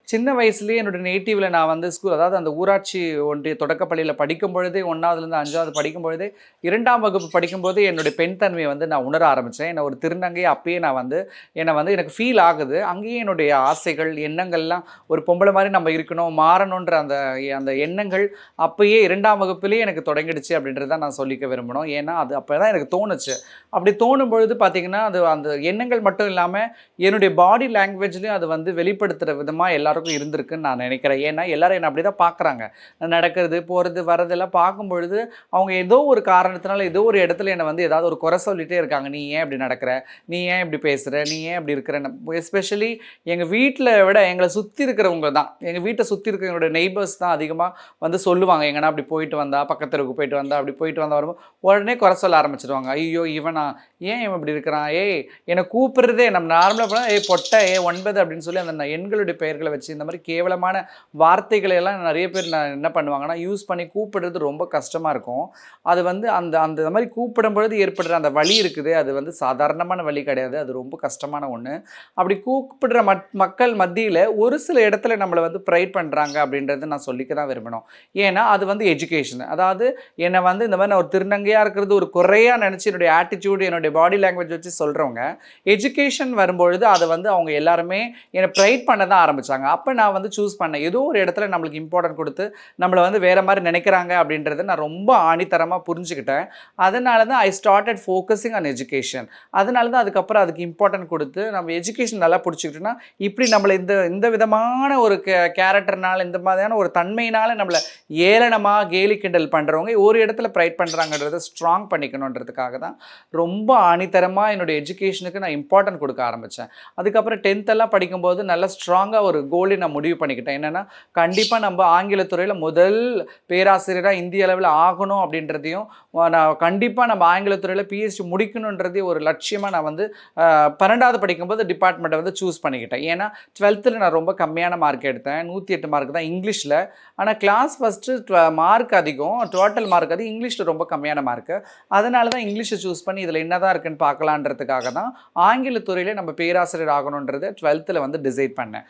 சின்ன வயசுலேயே என்னோட நேட்டிவ்ல நான் வந்து ஸ்கூல் அதாவது அந்த ஊராட்சி ஒன்றிய தொடக்கப்பள்ளியில படிக்கும் பொழுதே 1வதுலேருந்து 5வது படிக்கும் பொழுதே 2ஆம் வகுப்பு படிக்கும்போது என்னுடைய பெண் தன்மையை வந்து நான் உணர ஆரம்பிச்சேன். என்ன ஒரு திருநங்கை அப்பயே நான் வந்து எனக்கு ஃபீல் ஆகுது. அங்கேயே என்னுடைய ஆசைகள், எண்ணங்கள்லாம் ஒரு பொம்பள மாரி நம்ம இருக்கணும், மாறணுன்ற அந்த அந்த எண்ணங்கள் அப்பயே 2ஆம் வகுப்பிலேயே எனக்கு தொடங்கிடுச்சு அப்படின்றத தான் நான் சொல்லிக்க விரும்பணும். ஏன்னா, அது அப்பதான் எனக்கு தோணுச்சு. அப்படி தோணும் பொழுது பார்த்தீங்கன்னா, அது அந்த எண்ணங்கள் மட்டும் இல்லாம, என்னுடைய பாடி லாங்குவேஜ்லயும் அது வந்து வெளிப்படுத்துற விதமா எல்லாருக்கும் இருந்திருக்குன்னு நான் நினைக்கிறேன். ஏன்னா, எல்லாரும் என்ன அப்படிதான் பார்க்குறாங்க. நடக்கிறது, போறது, வரதெல்லாம் பார்க்கும்பொழுது, அவங்க ஏதோ ஒரு காரணத்தினால, ஏதோ ஒரு இடத்துல என்ன வந்து ஏதாவது ஒரு குறை சொல்லிட்டே இருக்காங்க. "நீ ஏன் இப்படி நடக்கிற? நீ ஏன் இப்படி பேசுற? நீ ஏன் இப்படி இருக்கிறன்னு?" எஸ்பெஷலி எங்க வீட்ல விட எங்கள சுத்தி இருக்கிறவங்க தான். எங்க வீட்ட சுத்தி இருக்கிற என்னோட நெய்பர்ஸ் தான் அதிகமா வந்து சொல்லுவாங்க. எங்கன்னா அப்படி போயிட்டு வந்தா, பக்கத்து தெருவுக்கு போயிட்டு வந்தா, அப்படி போயிட்டு வந்தா வரும்போது, உடனே குறை சொல்ல ஆரம்பிச்சுருவாங்க. "ஐயோ! இவனா? ஏன் இவன் இப்படி இருக்கிறான்? ஏய் என்ன கூப்பிடுறதே நம்ம நார்மலா போனா, ஏய் பொட்ட, ஏய் 9 அப்படின்னு சொல்லி அந்த எண்களுடைய பெயர்கள வச்சு இந்த மாரி கேவலமான வார்த்தைகளை எல்லாம் நெறைய பேர் என்ன பண்ணுவாங்கன்னா, யூஸ் பண்ணி கூப்பிடுறது ரொம்ப கஷ்டமா இருக்கும். அது வந்து அந்த அந்த மாரி கூப்பிடும்பொழுது ஏற்படுற அந்த வலி இருக்குதே, அது வந்து சாதாரணமான வலி கிடையாது. அது ரொம்ப கஷ்டமான ஒண்ணு. அப்படி கூப்பிடுற மக்கள் மத்தியில ஒரு சில இடத்துல நம்மள வந்து ப்ரைட் பண்றாங்க அப்படின்றத நான் சொல்லிக்க தான் விரும்பணும். ஏன்னா, அது வந்து எஜுகேஷன். அதாவது என்ன வந்து இந்த மாரி நான் ஒரு திருநங்கையா இருக்கிறது ஒரு குறையா நெனச்சு என்னுடைய ஆட்டிட்யூட், என்னுடைய பாடி லாங்குவேஜ் வச்சு சொல்றவங்க, எஜுகேஷன் வரும்பொழுது அத வந்து அவங்க எல்லாருமே என்ன ப்ரைட் பண்ண தான் ஆரம்பிச்சாங்க. அப்ப நான் வந்து சூஸ் பண்ணேன். ஏதோ ஒரு இடத்துல நம்மளுக்கு இம்பார்ட்டன்ட் குடுத்து, நம்மள வந்து வேற மாரி நெனைக்கிறாங்க அப்படின்றத நான் ரொம்ப ஆணித்தரமா புரிஞ்சுக்கிட்டேன். அதனால தான் ஐ ஸ்டார்ட்டட் ஃபோக்கஸிங் ஆன் எஜுகேஷன். அதனால தான் அதுக்கப்புறம் அதுக்கு இம்பார்ட்டன்ட் குடுத்து, நம்ம எஜுகேஷன் நல்லா புடிச்சுக்கிட்டோம்னா, இப்படி நம்மள இந்த இந்த விதமான ஒரு கேரக்டர்னால, இந்த மாதிரியான ஒரு தன்மையினால நம்மள ஏளனமா கேலி கிண்டல் பண்றவங்க ஒரு இடத்துல ப்ரைட் பண்றாங்கன்றத ஸ்ட்ராங் பண்ணிக்கணுன்றதுக்காக தான் ரொம்ப ஆணித்தரமா என்னுடைய எஜுகேஷனுக்கு நான் இம்பார்ட்டன்ட் குடுக்க ஆரம்பிச்சேன். அதுக்கப்புறம் 10த் எல்லாம் படிக்கும்போது நல்லா ஸ்ட்ராங்கா ஒரு கோலை நான் முடிவு பண்ணிக்கிட்டேன். என்னன்னா, கண்டிப்பா நம்ம ஆங்கிலத் துறையில முதல் பேராசிரியரா இந்திய அளவுல ஆகணும் அப்படின்றதையும், நான் கண்டிப்பா நம்ம ஆங்கிலத் துறையில பிஹெச்டி முடிக்கணுன்றதையும் ஒரு லட்சியமா நான் வந்து 12வது படிக்கும்போது டிபார்ட்மெண்ட்ட வந்து சூஸ் பண்ணிக்கிட்டேன். ஏன்னா 12ல நான் ரொம்ப கம்மியான மார்க் எடுத்தேன். 108 மார்க் தான் இங்கிலீஷ்ல. ஆனா கிளாஸ் ஃபர்ஸ்ட்டு மார்க் அதிகம். டோட்டல் மார்க் அதிகம். இங்கிலீஷ்ல ரொம்ப கம்மியான மார்க்கு. அதனால தான் இங்கிலீஷை சூஸ் பண்ணி இதில என்னதான் இருக்குன்னு பார்க்கலான்றதுக்காக தான் ஆங்கிலத் துறையில நம்ம பேராசிரியர் ஆகணுன்றத 12ல வந்து டிசைட் பண்ணேன்.